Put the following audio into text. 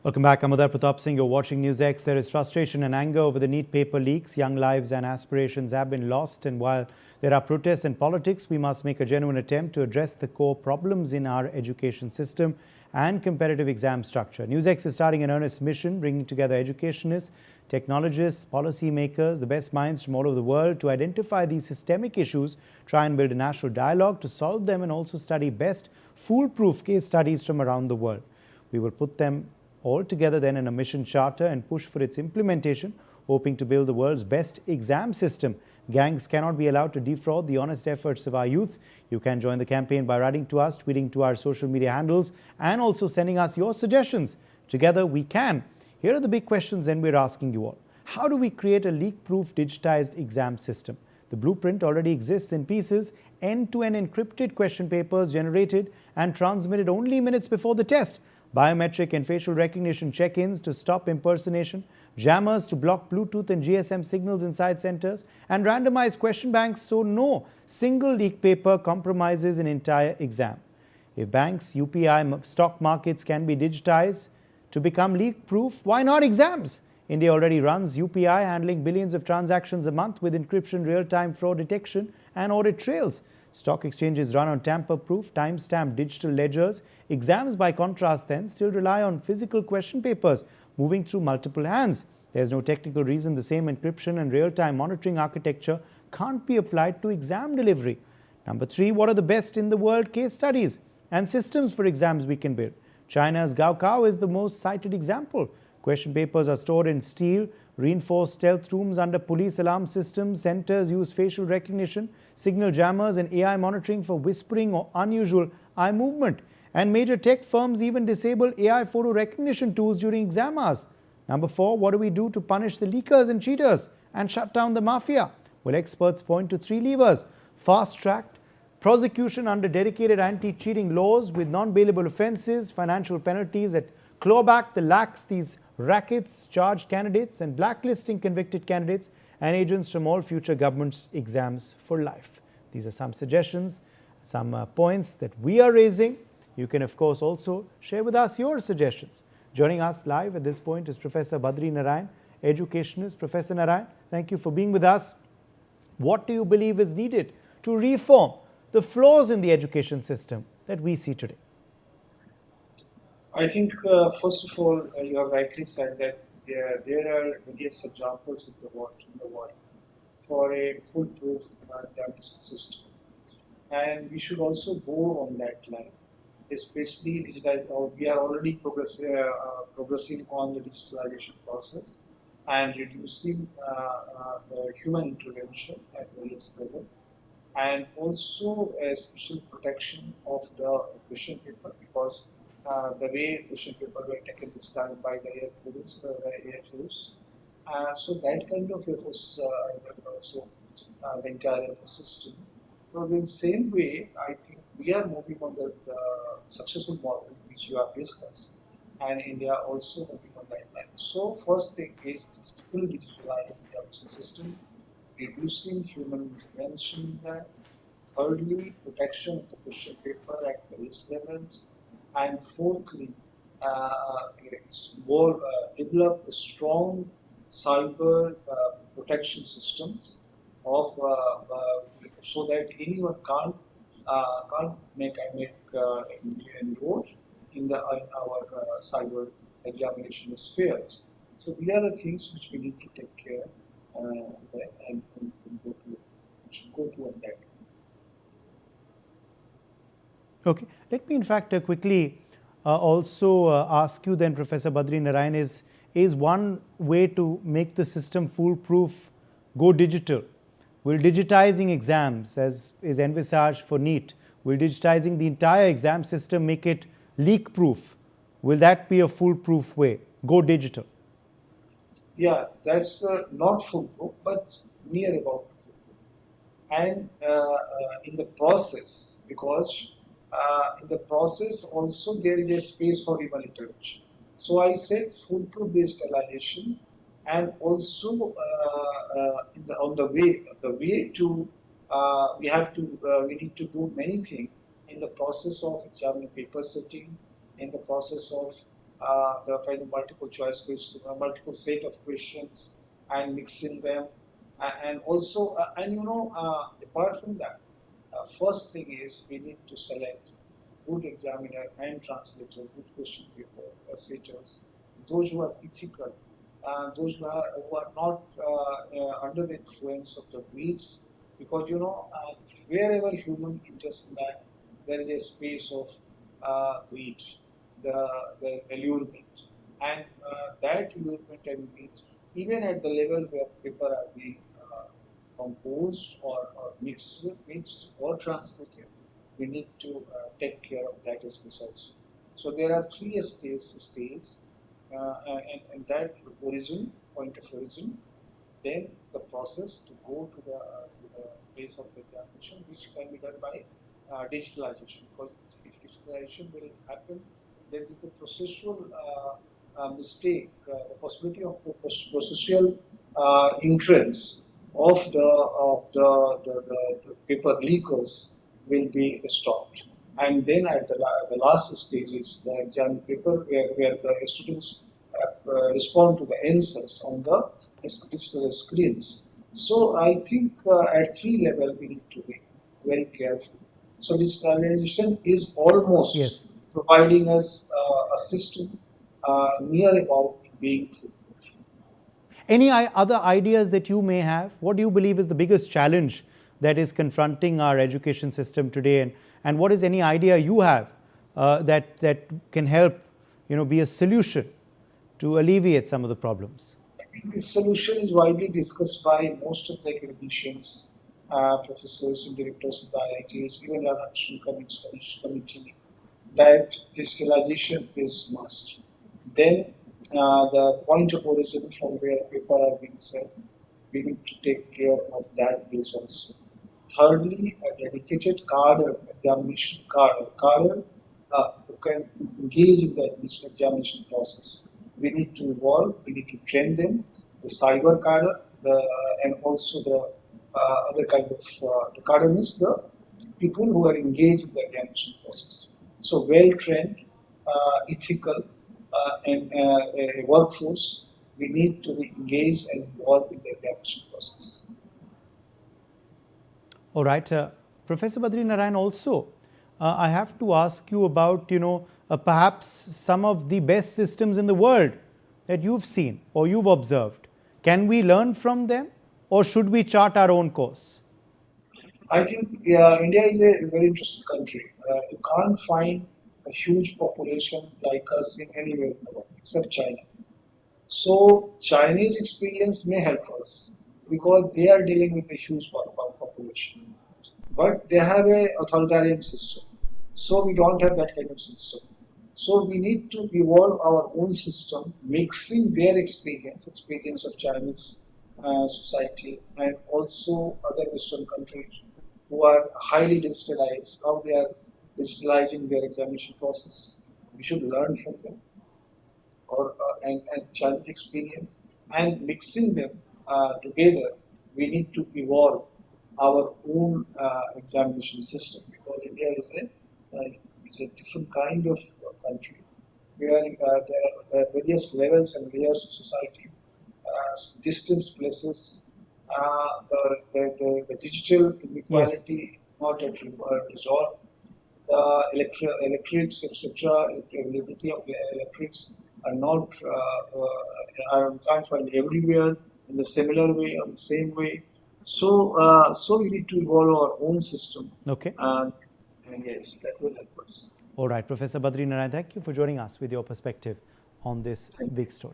Welcome back. I'm Uday Pratap Singh. You're watching NewsX. There is frustration and anger over the NEET paper leaks. Young lives and aspirations have been lost. And while there are protests and politics, we must make a genuine attempt to address the core problems in our education system and competitive exam structure. NewsX is starting an earnest mission, bringing together educationists, technologists, policymakers, the best minds from all over the world to identify these systemic issues, try and build a national dialogue to solve them, and also study best foolproof case studies from around the world. We will put them all together then in a mission charter and push for its implementation, hoping to build the world's best exam system. Gangs cannot be allowed to defraud the honest efforts of our youth. You can join the campaign by writing to us, tweeting to our social media handles, and also sending us your suggestions. Together we can. Here are the big questions then we're asking you all. How do we create a leak-proof digitized exam system? The blueprint already exists in pieces, end-to-end encrypted question papers generated and transmitted only minutes before the test. Biometric and facial recognition check-ins to stop impersonation, jammers to block Bluetooth and GSM signals inside centers, and randomized question banks so no single leak paper compromises an entire exam. If banks, UPI, stock markets can be digitized to become leak-proof, why not exams? India already runs UPI, handling billions of transactions a month with encryption, real-time fraud detection, and audit trails. Stock exchanges run on tamper-proof, time-stamped digital ledgers. Exams, by contrast, then, still rely on physical question papers moving through multiple hands. There's no technical reason the same encryption and real-time monitoring architecture can't be applied to exam delivery. Number 3, what are the best in the world case studies and systems for exams we can build? China's Gaokao is the most cited example. Question papers are stored in steel, reinforced stealth rooms under police alarm systems. Centers use facial recognition, signal jammers, and AI monitoring for whispering or unusual eye movement. And major tech firms even disable AI photo recognition tools during exam hours. Number 4, what do we do to punish the leakers and cheaters and shut down the mafia? Well, experts point to 3 levers: fast-tracked prosecution under dedicated anti-cheating laws with non-bailable offences, financial penalties that claw back the lax these rackets, charged candidates, and blacklisting convicted candidates and agents from all future governments' exams for life. These are some suggestions, some points that we are raising. You can, of course, also share with us your suggestions. Joining us live at this point is Professor Badri Narayan, educationist. Professor Narayan, thank you for being with us. What do you believe is needed to reform the flaws in the education system that we see today? I think, first of all, you have rightly said that there are various examples in the world for a foolproof examination system. And we should also go on that line, especially we are already progressing on the digitalization process and reducing the human intervention at various levels, and also a special protection of the question paper, because the way question paper were taken this time by the Air Force. So that kind of efforts also the entire ecosystem. So in the same way, I think we are moving on the successful model which you have discussed, and India also moving on that line. So first thing is full digitalized examination system, reducing human intervention in that. Thirdly, protection of the question paper at various levels. And fourthly, develop strong cyber protection systems of so that anyone can't make inroads in our cyber examination spheres. So these are the things which we need to take care and go to on that. Okay, let me in fact quickly also ask you then, Professor Badri Narayan, is one way to make the system foolproof go digital? Will digitizing exams, as is envisaged for NEET, will digitizing the entire exam system make it leak-proof? Will that be a foolproof way? Go digital? Yeah, that's not foolproof, but near about foolproof. And in the process, because in the process also there is a space for human intervention. So I said foolproof digitalization, and also on the way to we need to do many things in the process of examining paper setting, in the process of the kind of multiple choice questions, multiple set of questions, and mixing them, and also, apart from that, first thing is we need to select good examiner and translator, good question paper setters, those who are ethical, those who are not under the influence of the weeds, because wherever human enters in that, there is a space of greed, the allurement, and that allurement and greed, even at the level where people are being composed or mixed or translated, we need to take care of that space also. So there are three stages, and that origin, point of origin, then the process to go to the place of the examination, which can be done by digitalization. Because if digitalization will happen, there is the processual mistake, the possibility of processual entrance of the paper leakers will be stopped. And then at the last stage is the exam paper where the students respond to the answers on the digital screens. So I think at three level we need to be very careful. So digitalization is almost Yes. providing us a system near about being foolproof. Any other ideas that you may have? What do you believe is the biggest challenge that is confronting our education system today? And what is any idea you have that can help, be a solution to alleviate some of the problems? This solution is widely discussed by most of the academicians, professors and directors of the IITs, even Radhakrishnan committee, that digitalization is must. Then the point of origin from where paper are being sent, we need to take care of that base also. Thirdly, a dedicated cadre, examination cadre who can engage in the examination process. We need to evolve, we need to train them, the cyber cadre, and also the other kind of, the cadre means the people who are engaged in the examination process. So well-trained, ethical, and a workforce, we need to be engaged and involved in the examination process. All right. Professor Badri Narayan, also, I have to ask you about, perhaps some of the best systems in the world that you've seen or you've observed. Can we learn from them, or should we chart our own course? I think India is a very interesting country. You can't find a huge population like us in anywhere in the world except China. So Chinese experience may help us because they are dealing with a huge population, but they have a authoritarian system. So we don't have that kind of system. So we need to evolve our own system, mixing their experience of Chinese society, and also other Western countries who are highly digitalized, how they are digitalizing their examination process. We should learn from them or and challenge experience, and mixing them together, we need to evolve our own examination system, because India is a different kind of country where there are various levels and layers of society, distance places, the digital Yes. inequality not yet resolved, the electrics, etc., availability of electrics are not can't find everywhere in the similar way or the same way. So we need to evolve our own system, Okay. and yes, that will help us. All right. Professor Badri Narayan, thank you for joining us with your perspective on this Thank you. big story.